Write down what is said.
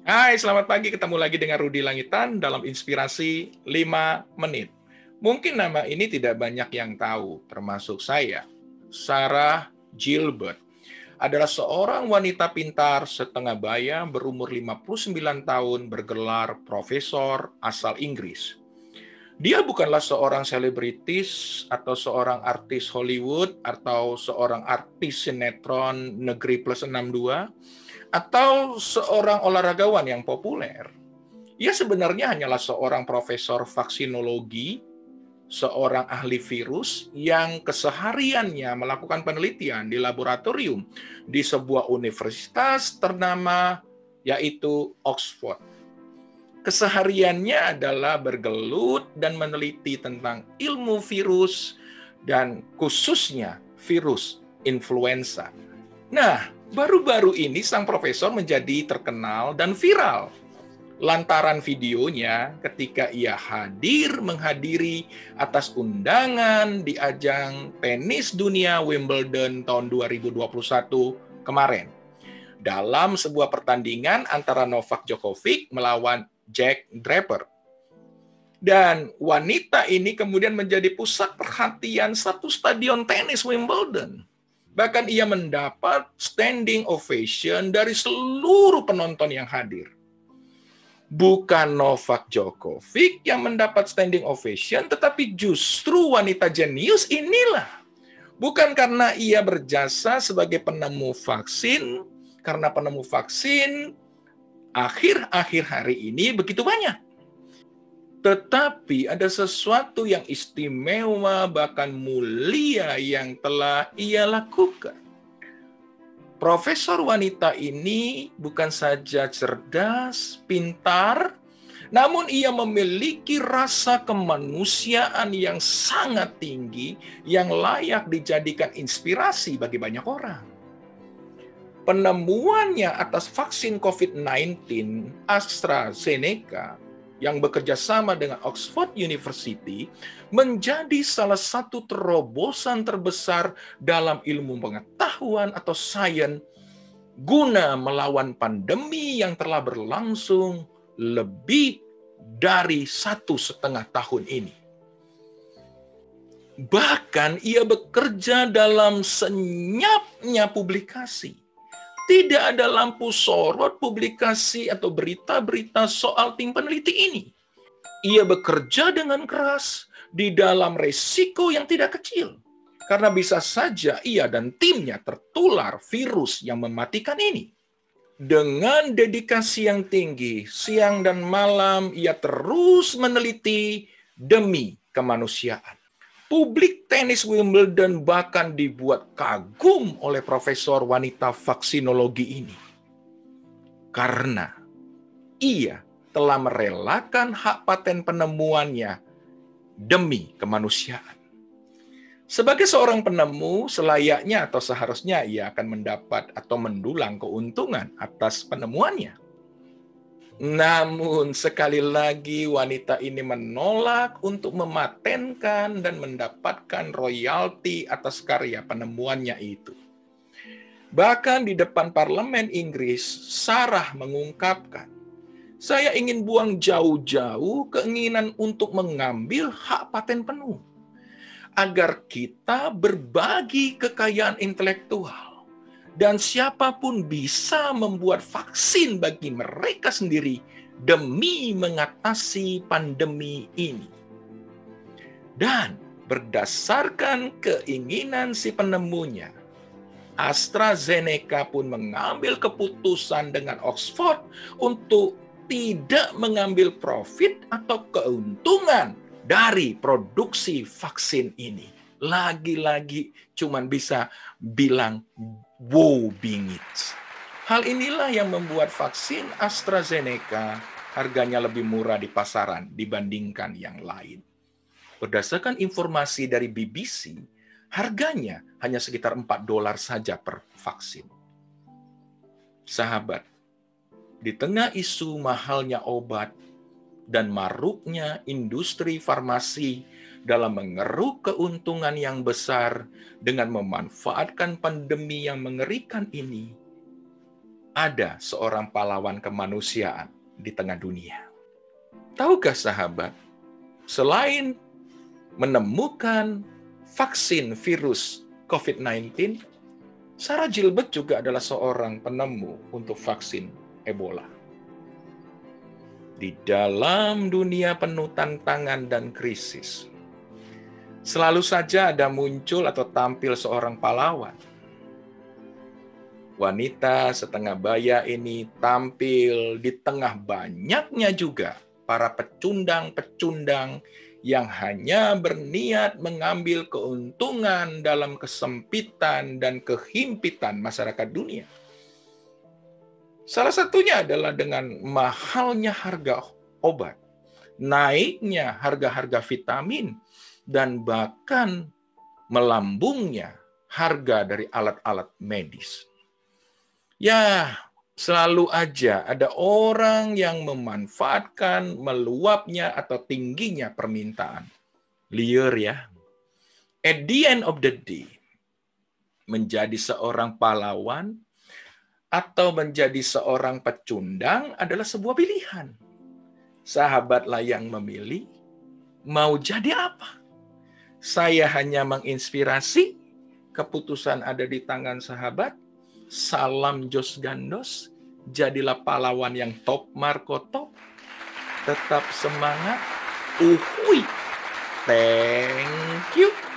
Hai, selamat pagi. Ketemu lagi dengan Rudi Langitan dalam Inspirasi 5 Menit. Mungkin nama ini tidak banyak yang tahu, termasuk saya. Sarah Gilbert adalah seorang wanita pintar setengah baya berumur 59 tahun bergelar profesor asal Inggris. Dia bukanlah seorang selebritis atau seorang artis Hollywood atau seorang artis sinetron Negeri Plus 62 atau seorang olahragawan yang populer. Ia sebenarnya hanyalah seorang profesor vaksinologi, seorang ahli virus yang kesehariannya melakukan penelitian di laboratorium di sebuah universitas ternama yaitu Oxford. Kesehariannya adalah bergelut dan meneliti tentang ilmu virus dan khususnya virus influenza. Nah, baru-baru ini sang profesor menjadi terkenal dan viral lantaran videonya ketika ia menghadiri atas undangan di ajang tenis dunia Wimbledon tahun 2021 kemarin. Dalam sebuah pertandingan antara Novak Djokovic melawan Jack Draper. Dan wanita ini kemudian menjadi pusat perhatian satu stadion tenis Wimbledon. Bahkan ia mendapat standing ovation dari seluruh penonton yang hadir. Bukan Novak Djokovic yang mendapat standing ovation, tetapi justru wanita jenius inilah. Bukan karena ia berjasa sebagai penemu vaksin, karena penemu vaksin akhir-akhir hari ini begitu banyak. Tetapi ada sesuatu yang istimewa bahkan mulia yang telah ia lakukan. Profesor wanita ini bukan saja cerdas, pintar, namun ia memiliki rasa kemanusiaan yang sangat tinggi yang layak dijadikan inspirasi bagi banyak orang. Penemuannya atas vaksin COVID-19 AstraZeneca yang bekerja sama dengan Oxford University menjadi salah satu terobosan terbesar dalam ilmu pengetahuan atau sains guna melawan pandemi yang telah berlangsung lebih dari 1,5 tahun ini. Bahkan ia bekerja dalam senyapnya publikasi. Tidak ada lampu sorot publikasi atau berita-berita soal tim peneliti ini. Ia bekerja dengan keras di dalam resiko yang tidak kecil. Karena bisa saja ia dan timnya tertular virus yang mematikan ini. Dengan dedikasi yang tinggi, siang dan malam ia terus meneliti demi kemanusiaan. Publik tenis Wimbledon bahkan dibuat kagum oleh profesor wanita vaksinologi ini. Karena ia telah merelakan hak paten penemuannya demi kemanusiaan. Sebagai seorang penemu, selayaknya atau seharusnya ia akan mendapat atau mendulang keuntungan atas penemuannya. Namun sekali lagi wanita ini menolak untuk mematenkan dan mendapatkan royalti atas karya penemuannya itu. Bahkan di depan parlemen Inggris, Sarah mengungkapkan, "Saya ingin buang jauh-jauh keinginan untuk mengambil hak paten penuh, agar kita berbagi kekayaan intelektual. Dan siapapun bisa membuat vaksin bagi mereka sendiri demi mengatasi pandemi ini." Dan berdasarkan keinginan si penemunya, AstraZeneca pun mengambil keputusan dengan Oxford untuk tidak mengambil profit atau keuntungan dari produksi vaksin ini. Lagi-lagi cuman bisa bilang wow bingit. Hal inilah yang membuat vaksin AstraZeneca harganya lebih murah di pasaran dibandingkan yang lain. Berdasarkan informasi dari BBC, harganya hanya sekitar $4 saja per vaksin. Sahabat, di tengah isu mahalnya obat dan maruknya industri farmasi dalam mengeruk keuntungan yang besar dengan memanfaatkan pandemi yang mengerikan ini, ada seorang pahlawan kemanusiaan di tengah dunia. Tahukah sahabat, selain menemukan vaksin virus COVID-19, Sarah Gilbert juga adalah seorang penemu untuk vaksin Ebola. Di dalam dunia penuh tantangan dan krisis, selalu saja ada muncul atau tampil seorang pahlawan. Wanita setengah baya ini tampil di tengah banyaknya juga para pecundang-pecundang yang hanya berniat mengambil keuntungan dalam kesempitan dan kehimpitan masyarakat dunia. Salah satunya adalah dengan mahalnya harga obat, naiknya harga-harga vitamin, dan bahkan melambungnya harga dari alat-alat medis. Ya, selalu aja ada orang yang memanfaatkan meluapnya atau tingginya permintaan. Liar ya. At the end of the day, menjadi seorang pahlawan atau menjadi seorang pecundang adalah sebuah pilihan. Sahabatlah yang memilih mau jadi apa. Saya hanya menginspirasi, keputusan ada di tangan sahabat. Salam Jos Gandos, jadilah pahlawan yang top Marco top. Tetap semangat. Uhui. Thank you.